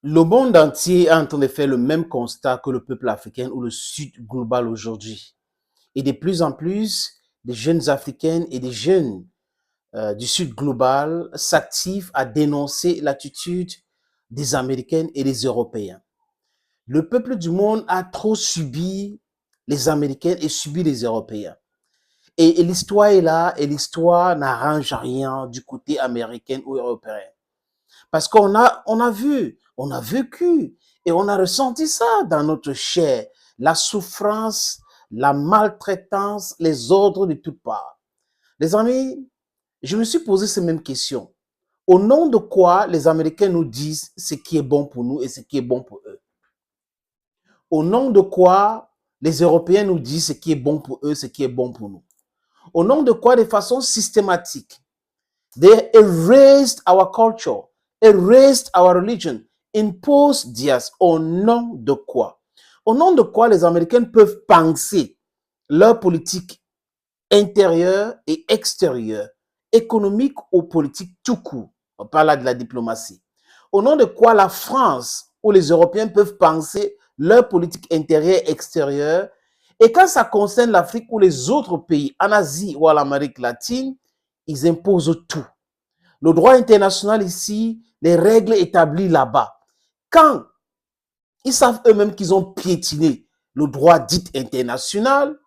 Le monde entier est en train de faire le même constat que le peuple africain ou le Sud global aujourd'hui. Et de plus en plus, des jeunes africaines et des jeunes du Sud global s'activent à dénoncer l'attitude des Américains et des Européens. Le peuple du monde a trop subi les Américains et subi les Européens. Et l'histoire est là et l'histoire n'arrange rien du côté américain ou européen. Parce qu'on a vu, on a vécu et on a ressenti ça dans notre chair. La souffrance, la maltraitance, les ordres de toutes parts. Les amis, je me suis posé ces mêmes questions. Au nom de quoi les Américains nous disent ce qui est bon pour nous et ce qui est bon pour eux? Au nom de quoi les Européens nous disent ce qui est bon pour eux, ce qui est bon pour nous? Au nom de quoi, de façon systématique, they erased our culture, erased our religion, imposed theirs. Au nom de quoi? Au nom de quoi les Américains peuvent penser leur politique intérieure et extérieure, économique ou politique tout court? On parle là de la diplomatie. Au nom de quoi la France ou les Européens peuvent penser leur politique intérieure et extérieure? Et quand ça concerne l'Afrique ou les autres pays, en Asie ou en Amérique latine, ils imposent tout. Le droit international ici, les règles établies là-bas. Quand ils savent eux-mêmes qu'ils ont piétiné le droit dit international,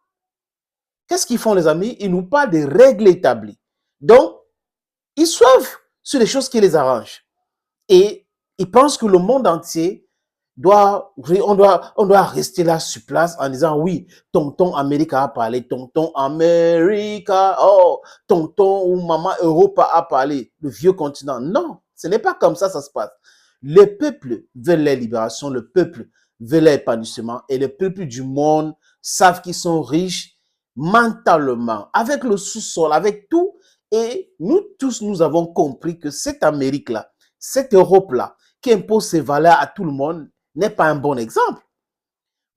qu'est-ce qu'ils font les amis? Ils nous parlent des règles établies. Donc, ils suivent sur les choses qui les arrangent. Et ils pensent que le monde entier on doit rester là sur place en disant oui, tonton Amérique a parlé, tonton Amérique, oh, tonton ou maman Europe a parlé, le vieux continent. Non, ce n'est pas comme ça se passe. Le peuple veut la libération, le peuple veut l'épanouissement et le peuple du monde savent qu'ils sont riches mentalement, avec le sous-sol, avec tout. Et nous tous, nous avons compris que cette Amérique-là, cette Europe-là, qui impose ses valeurs à tout le monde, n'est pas un bon exemple.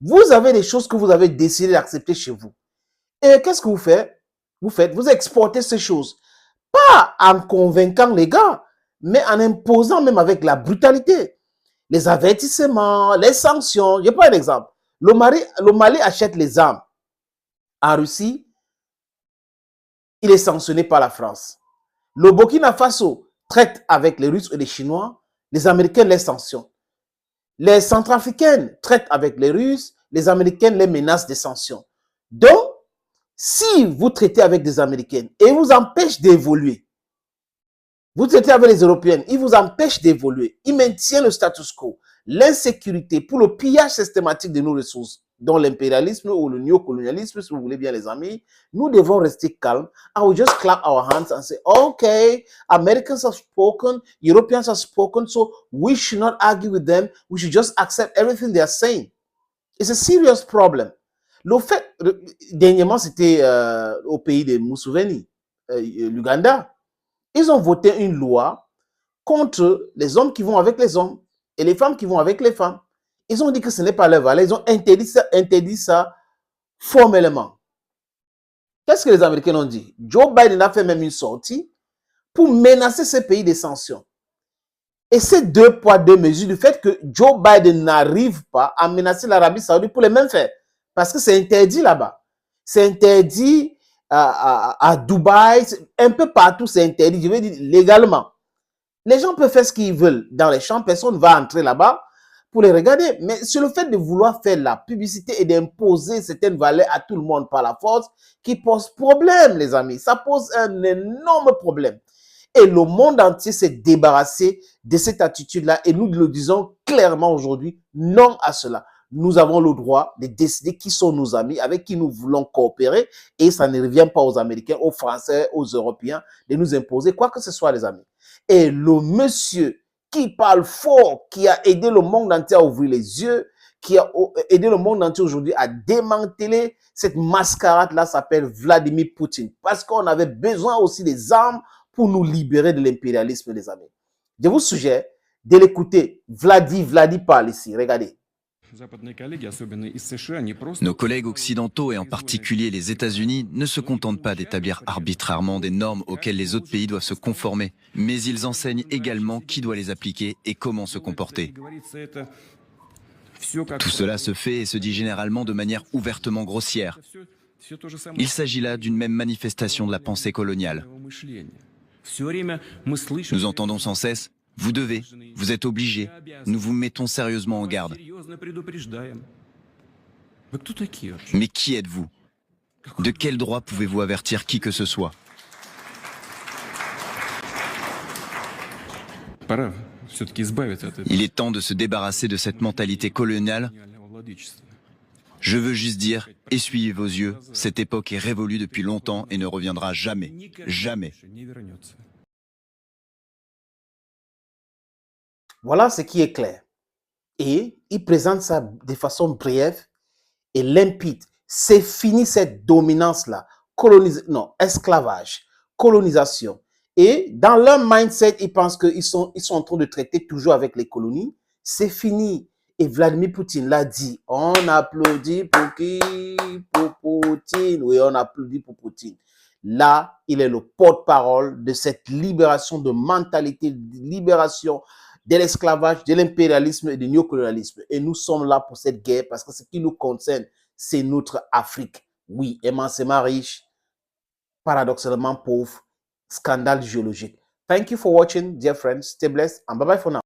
Vous avez des choses que vous avez décidé d'accepter chez vous. Et qu'est-ce que vous faites? Vous exportez ces choses. Pas en convainquant les gars, mais en imposant même avec la brutalité. Les avertissements, les sanctions. Je prends un exemple. Le Mali achète les armes en Russie. Il est sanctionné par la France. Le Burkina Faso traite avec les Russes et les Chinois. Les Américains les sanctionnent. Les Centrafricaines traitent avec les Russes, les Américaines les menacent des sanctions. Donc, si vous traitez avec des Américaines et ils vous empêchent d'évoluer, vous traitez avec les Européennes, ils vous empêchent d'évoluer, ils maintiennent le status quo, l'insécurité pour le pillage systématique de nos ressources, dont l'impérialisme ou le néocolonialisme, si vous voulez bien les amis, nous devons rester calmes. I will just clap our hands and say, okay, Americans have spoken, Europeans have spoken, so we should not argue with them. We should just accept everything they are saying. It's a serious problem. Le fait, dernièrement, c'était au pays de Museveni, l'Uganda. Ils ont voté une loi contre les hommes qui vont avec les hommes et les femmes qui vont avec les femmes. Ils ont dit que ce n'est pas leur valeur. Ils ont interdit ça formellement. Qu'est-ce que les Américains ont dit? Joe Biden a fait même une sortie pour menacer ces pays des sanctions. Et ces deux poids, deux mesures, du fait que Joe Biden n'arrive pas à menacer l'Arabie Saoudite pour les mêmes faits. Parce que c'est interdit là-bas. C'est interdit à Dubaï, un peu partout c'est interdit, je veux dire légalement. Les gens peuvent faire ce qu'ils veulent dans les champs, personne ne va entrer là-bas pour les regarder. Mais c'est le fait de vouloir faire la publicité et d'imposer certaines valeurs à tout le monde par la force qui pose problème, les amis. Ça pose un énorme problème. Et le monde entier s'est débarrassé de cette attitude-là et nous le disons clairement aujourd'hui, non à cela. Nous avons le droit de décider qui sont nos amis, avec qui nous voulons coopérer et ça ne revient pas aux Américains, aux Français, aux Européens de nous imposer quoi que ce soit, les amis. Et le monsieur qui parle fort, qui a aidé le monde entier à ouvrir les yeux, qui a aidé le monde entier aujourd'hui à démanteler cette mascarade-là, s'appelle Vladimir Poutine. Parce qu'on avait besoin aussi des armes pour nous libérer de l'impérialisme, les amis. Je vous suggère de l'écouter. Vladi parle ici, regardez. Nos collègues occidentaux, et en particulier les États-Unis, ne se contentent pas d'établir arbitrairement des normes auxquelles les autres pays doivent se conformer, mais ils enseignent également qui doit les appliquer et comment se comporter. Tout cela se fait et se dit généralement de manière ouvertement grossière. Il s'agit là d'une même manifestation de la pensée coloniale. Nous entendons sans cesse « vous devez, vous êtes obligés, nous vous mettons sérieusement en garde ». Mais qui êtes-vous? De quel droit pouvez-vous avertir qui que ce soit? Il est temps de se débarrasser de cette mentalité coloniale. Je veux juste dire, essuyez vos yeux, cette époque est révolue depuis longtemps et ne reviendra jamais. Jamais. Voilà ce qui est clair. Et il présente ça de façon brève et limpide. C'est fini cette dominance-là. Esclavage, colonisation. Et dans leur mindset, ils pensent qu'ils sont en train de traiter toujours avec les colonies. C'est fini. Et Vladimir Poutine l'a dit. On applaudit pour qui? Pour Poutine. Oui, on applaudit pour Poutine. Là, il est le porte-parole de cette libération de mentalité, de libération de l'esclavage, de l'impérialisme et du néocolonialisme. Et nous sommes là pour cette guerre parce que ce qui nous concerne, c'est notre Afrique. Oui, immensément riche, paradoxalement pauvre, scandale géologique. Thank you for watching, dear friends. Stay blessed and bye-bye for now.